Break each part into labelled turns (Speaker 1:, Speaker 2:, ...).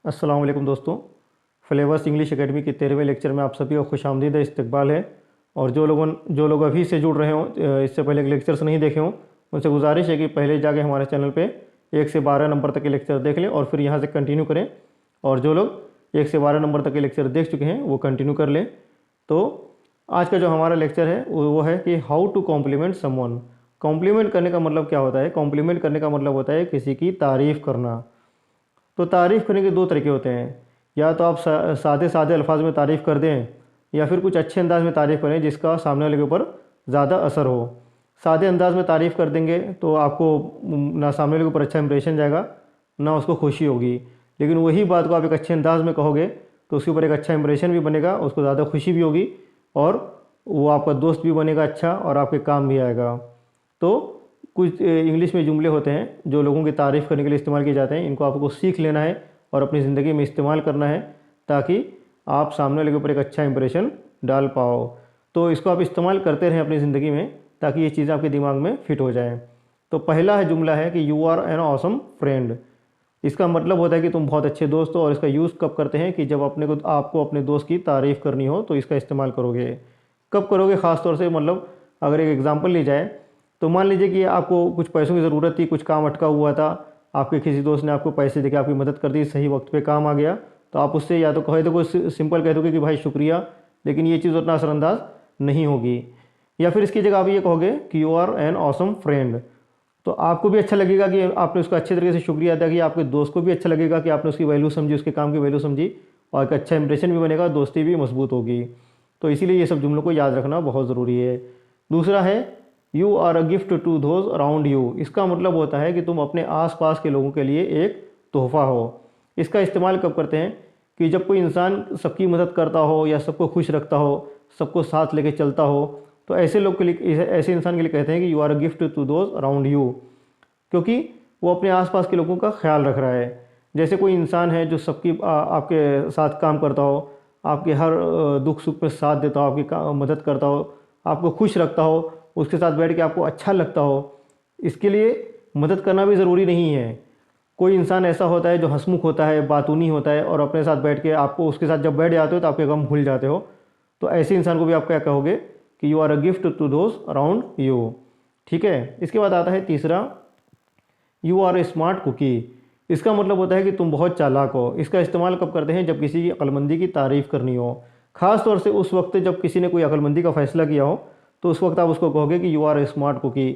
Speaker 1: अस्सलाम वालेकुम दोस्तों। फ्लेवर्स इंग्लिश एकेडमी के 13वें लेक्चर में आप सभी को खुशामदीद इस्तकबाल है। और जो लोग अभी से जुड़ रहे हों, इससे पहले के लेक्चर्स नहीं देखे हों, उनसे गुजारिश है कि पहले जाके हमारे चैनल पे 1 से 12 नंबर तक के लेक्चर देख लें और फिर यहाँ से कंटिन्यू करें। और जो लोग 1 से 12 नंबर तक के लेक्चर देख चुके हैं वो कंटिन्यू कर लें। तो आज का जो हमारा लेक्चर है वो है कि how to compliment someone. Compliment करने का मतलब क्या होता है? कॉम्प्लीमेंट करने का मतलब होता है किसी की तारीफ़ करना। तो तारीफ़ करने के दो तरीके होते हैं। या तो आप सादे सादे अल्फाज में तारीफ़ कर दें, या फिर कुछ अच्छे अंदाज में तारीफ़ करें जिसका सामने वाले के ऊपर ज़्यादा असर हो। सादे अंदाज में तारीफ़ कर देंगे तो आपको ना सामने वाले के ऊपर अच्छा इंप्रेशन जाएगा, ना उसको खुशी होगी। लेकिन वही बात को आप एक अच्छे अंदाज में कहोगे तो उसके ऊपर एक अच्छा इंप्रेशन भी बनेगा, उसको ज़्यादा खुशी भी होगी और वो आपका दोस्त भी बनेगा अच्छा और आपके काम भी आएगा। तो कुछ इंग्लिश में जुमले होते हैं जो लोगों की तारीफ़ करने के लिए इस्तेमाल किए जाते हैं। इनको आपको सीख लेना है और अपनी ज़िंदगी में इस्तेमाल करना है ताकि आप सामने वाले के ऊपर एक अच्छा इंप्रेशन डाल पाओ। तो इसको आप इस्तेमाल करते रहें अपनी ज़िंदगी में ताकि ये चीज़ें आपके दिमाग में फिट हो जाएँ। तो पहला है जुमला है कि you are an awesome friend. इसका मतलब होता है कि तुम बहुत अच्छे दोस्त हो। और इसका यूज़ कब करते हैं कि जब आपको अपने दोस्त की तारीफ़ करनी हो तो इसका इस्तेमाल करोगे। कब करोगे? ख़ास तौर से मतलब अगर एक एग्ज़ाम्पल ली जाए तो मान लीजिए कि आपको कुछ पैसों की ज़रूरत थी, कुछ काम अटका हुआ था, आपके किसी दोस्त ने आपको पैसे देके आपकी मदद कर दी, सही वक्त पे काम आ गया, तो आप उससे या तो कह दोगे, सिंपल कह दोगे कि भाई शुक्रिया, लेकिन ये चीज़ उतना असरअंदाज नहीं होगी। या फिर इसकी जगह आप ये कहोगे कि you are an awesome friend. तो आपको भी अच्छा लगेगा कि आपने उसका अच्छे तरीके से शुक्रिया अदा किया, आपके दोस्त को भी अच्छा लगेगा कि आपने उसकी वैल्यू समझी, उसके काम की वैल्यू समझी, और एक अच्छा इंप्रेशन भी बनेगा, दोस्ती भी मजबूत होगी। तो इसीलिए ये सब जुमलों को याद रखना बहुत ज़रूरी है। दूसरा है you are a gift to those around you. इसका मतलब होता है कि तुम अपने आसपास के लोगों के लिए एक तोहफ़ा हो। इसका इस्तेमाल कब करते हैं? कि जब कोई इंसान सबकी मदद करता हो या सबको खुश रखता हो, सबको साथ लेके चलता हो, तो ऐसे लोग के लिए, ऐसे इंसान के लिए कहते हैं कि you are a gift to those around you, क्योंकि वो अपने आसपास के लोगों का ख्याल रख रहा है। जैसे कोई इंसान है जो आपके साथ काम करता हो, आपके हर दुख सुख में साथ देता हो, आपकी मदद करता हो, आपको खुश रखता हो, उसके साथ बैठ के आपको अच्छा लगता हो। इसके लिए मदद करना भी ज़रूरी नहीं है। कोई इंसान ऐसा होता है जो हंसमुख होता है, बातूनी होता है, और अपने साथ बैठ के आपको उसके साथ जब बैठ जाते हो तो आपके गम भूल जाते हो। तो ऐसे इंसान को भी आप क्या कहोगे कि you are a gift to those around you. ठीक है। इसके बाद आता है तीसरा, you are a smart cookie. इसका मतलब होता है कि तुम बहुत चालाक हो। इसका इस्तेमाल कब करते हैं? जब किसी की अक्लमंदी की तारीफ़ करनी हो। ख़ास तौर से उस वक्त जब किसी ने कोई अक्लमंदी का फ़ैसला किया हो तो उस वक्त आप उसको कहोगे कि you are a smart cookie.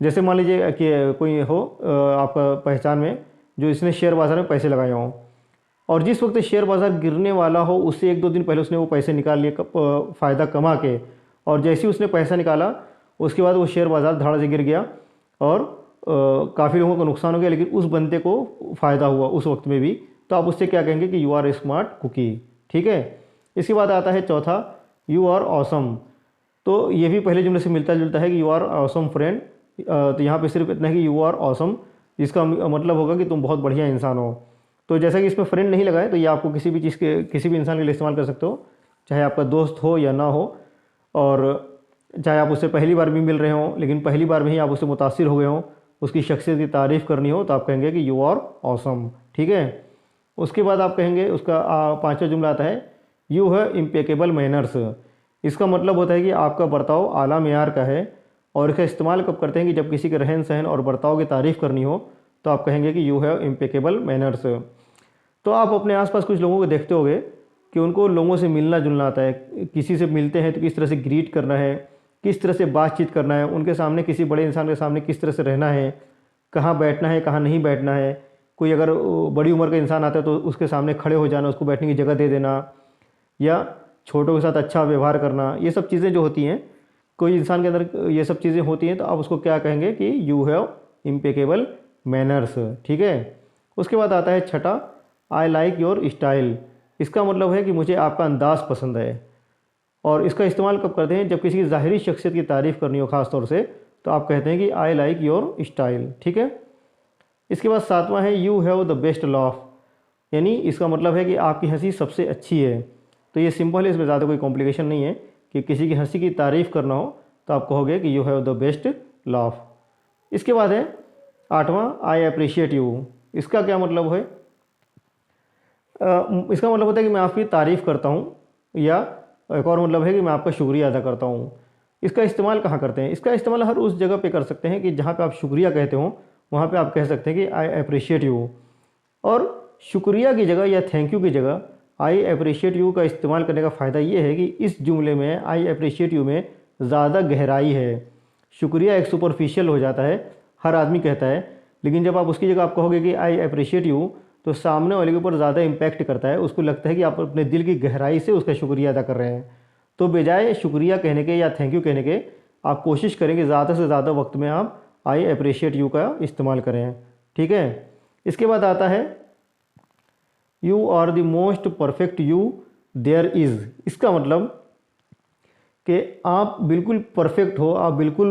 Speaker 1: जैसे मान लीजिए कि कोई हो आपका पहचान में जो इसने शेयर बाज़ार में पैसे लगाए हों, और जिस वक्त शेयर बाज़ार गिरने वाला हो उससे 1-2 दिन पहले उसने वो पैसे निकाल लिए फ़ायदा कमा के, और जैसे ही उसने पैसा निकाला उसके बाद वो शेयर बाज़ार धड़ से गिर गया और काफ़ी लोगों को नुकसान हो गया, लेकिन उस बंदे को फ़ायदा हुआ उस वक्त में भी। तो आप उससे क्या कहेंगे कि you are a smart cookie. ठीक है। इसके बाद आता है चौथा, यू आर ऑसम। तो ये भी पहले जुमले से मिलता जुलता है कि यू आर ऑसम फ्रेंड। तो यहाँ पे सिर्फ इतना है कि यू आर ऑसम, जिसका मतलब होगा कि तुम बहुत बढ़िया इंसान हो। तो जैसा कि इसमें फ्रेंड नहीं लगा है तो ये आपको किसी भी चीज़ के, किसी भी इंसान के लिए इस्तेमाल कर सकते हो, चाहे आपका दोस्त हो या ना हो, और चाहे आप उससे पहली बार भी मिल रहे हों, लेकिन पहली बार में ही आप उससे मुतासिर हो गए हों, उसकी शख्सियत की तारीफ़ करनी हो, तो आप कहेंगे कि यू आर ऑसम। ठीक है। उसके बाद आप कहेंगे, उसका पांचवा जुमला आता है, यू हैव इम्पेकेबल मैनर्स। इसका मतलब होता है कि आपका बर्ताव आला मेयार का है। और इसका इस्तेमाल कब करते हैं? कि जब किसी के रहन सहन और बर्ताव की तारीफ़ करनी हो तो आप कहेंगे कि यू हैव इम्पेकेबल मैनर्स। तो आप अपने आसपास कुछ लोगों को देखते होंगे कि उनको लोगों से मिलना जुलना आता है। किसी से मिलते हैं तो किस तरह से ग्रीट करना है, किस तरह से बातचीत करना है, उनके सामने, किसी बड़े इंसान के सामने किस तरह से रहना है, कहाँ बैठना है, कहाँ नहीं बैठना है। कोई अगर बड़ी उम्र का इंसान आता है तो उसके सामने खड़े हो जाना, उसको बैठने की जगह दे देना, या छोटों के साथ अच्छा व्यवहार करना, ये सब चीज़ें जो होती हैं, कोई इंसान के अंदर ये सब चीज़ें होती हैं, तो आप उसको क्या कहेंगे कि यू हैव इम्पेकेबल मैनर्स। ठीक है। उसके बाद आता है छठा, आई लाइक योर स्टाइल। इसका मतलब है कि मुझे आपका अंदाज़ पसंद है। और इसका इस्तेमाल कब करते हैं? जब किसी की ज़ाहिरी शख्सियत की तारीफ़ करनी हो ख़ास तौर से, तो आप कहते हैं कि आई लाइक योर स्टाइल। ठीक है। इसके बाद सातवां है, you have the best laugh. यानी इसका मतलब है कि आपकी हंसी सबसे अच्छी है। तो ये सिंपल है, इसमें ज़्यादा कोई कॉम्प्लिकेशन नहीं है। कि किसी की हंसी की तारीफ़ करना हो तो आप कहोगे कि you have the best laugh. इसके बाद है आठवां, आई अप्रिशिएट यू। इसका क्या मतलब है? इसका मतलब होता है कि मैं आपकी तारीफ़ करता हूँ, या एक और मतलब है कि मैं आपका शुक्रिया अदा करता हूँ। इसका इस्तेमाल कहाँ करते हैं? इसका इस्तेमाल हर उस जगह पे कर सकते हैं कि जहाँ पे आप शुक्रिया कहते हो, वहाँ पे आप कह सकते हैं कि आई अप्रिशिएट यू। और शुक्रिया की जगह या थैंक यू की जगह आई अप्रिशिएट यू का इस्तेमाल करने का फ़ायदा ये है कि इस जुमले में आई अप्रिशिएट यू में ज़्यादा गहराई है। शुक्रिया एक सुपरफिशियल हो जाता है, हर आदमी कहता है, लेकिन जब आप उसकी जगह आप कहोगे कि आई अप्रिशिएट यू, तो सामने वाले के ऊपर ज़्यादा इम्पैक्ट करता है। उसको लगता है कि आप अपने दिल की गहराई से उसका शुक्रिया अदा कर रहे हैं। तो बजाय शुक्रिया कहने के या थैंक यू कहने के, आप कोशिश करें कि ज़्यादा से ज़्यादा वक्त में आप आई अप्रिशिएट यू का इस्तेमाल करें। ठीक है। इसके बाद आता है you are the most perfect you there is. इसका मतलब कि आप बिल्कुल परफेक्ट हो, आप बिल्कुल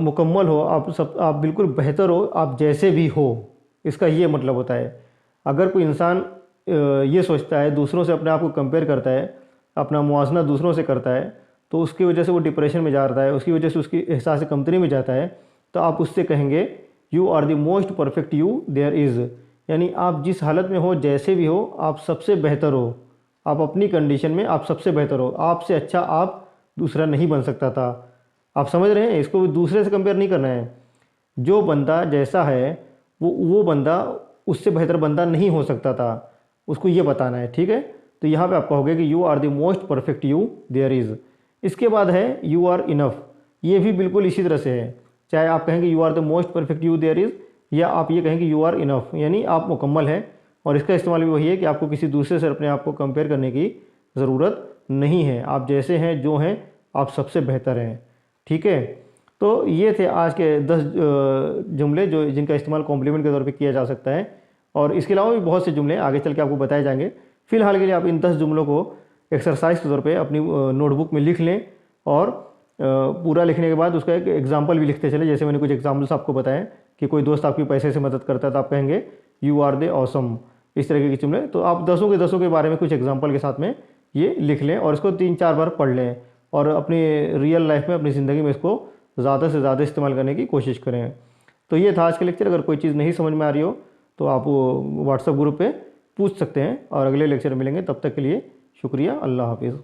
Speaker 1: मुकम्मल हो, आप बिल्कुल बेहतर हो, आप जैसे भी हो। इसका ये मतलब होता है। अगर कोई इंसान ये सोचता है, दूसरों से अपने आप को कंपेयर करता है, अपना मुआवजना दूसरों से करता है, तो उसकी वजह से वो डिप्रेशन में जा रहा है, उसकी वजह से उसकी एहसास कमतरी में जाता है, तो आप उससे कहेंगे you are the most perfect you there is. यानी आप जिस हालत में हो, जैसे भी हो, आप सबसे बेहतर हो। आप अपनी कंडीशन में आप सबसे बेहतर हो। आपसे अच्छा आप दूसरा नहीं बन सकता था। आप समझ रहे हैं? इसको दूसरे से कंपेयर नहीं करना है। जो बंदा जैसा है वो बंदा उससे बेहतर बंदा नहीं हो सकता था, उसको ये बताना है। ठीक है। तो यहाँ पे आप कहोगे कि you are the most perfect you there is. इसके बाद है यू आर इनफ। ये भी बिल्कुल इसी तरह से है। चाहे आप कहेंगे you are the most perfect you there is, या आप ये कहेंगे यू आर इनफ, यानी आप मुकम्मल हैं। और इसका इस्तेमाल भी वही है कि आपको किसी दूसरे से अपने आप को कंपेयर करने की ज़रूरत नहीं है। आप जैसे हैं, जो हैं, आप सबसे बेहतर हैं। ठीक है। तो ये थे आज के 10 जुमले जो जिनका इस्तेमाल कॉम्प्लीमेंट के तौर पे किया जा सकता है। और इसके अलावा भी बहुत से जुमले आगे चल के आपको बताए जाएंगे। फ़िलहाल के लिए आप इन 10 जुमलों को एक्सरसाइज के तौर पे अपनी नोटबुक में लिख लें, और पूरा लिखने के बाद उसका एक एग्जाम्पल भी लिखते चले। जैसे मैंने कुछ एग्जाम्पल्स आपको बताएं कि कोई दोस्त आपकी पैसे से मदद करता है तो आप कहेंगे यू आर दे ऑसम। इस तरह के जुमले तो आप दसों के बारे में कुछ एग्जाम्पल के साथ में ये लिख लें, और इसको 3-4 बार पढ़ लें, और अपनी रियल लाइफ में, अपनी ज़िंदगी में इसको ज़्यादा से ज़्यादा इस्तेमाल करने की कोशिश करें। तो ये था आज का लेक्चर। अगर कोई चीज़ नहीं समझ में आ रही हो तो आप व्हाट्सएप ग्रुप पे पूछ सकते हैं, और अगले लेक्चर मिलेंगे। तब तक के लिए शुक्रिया। अल्लाह हाफिज़।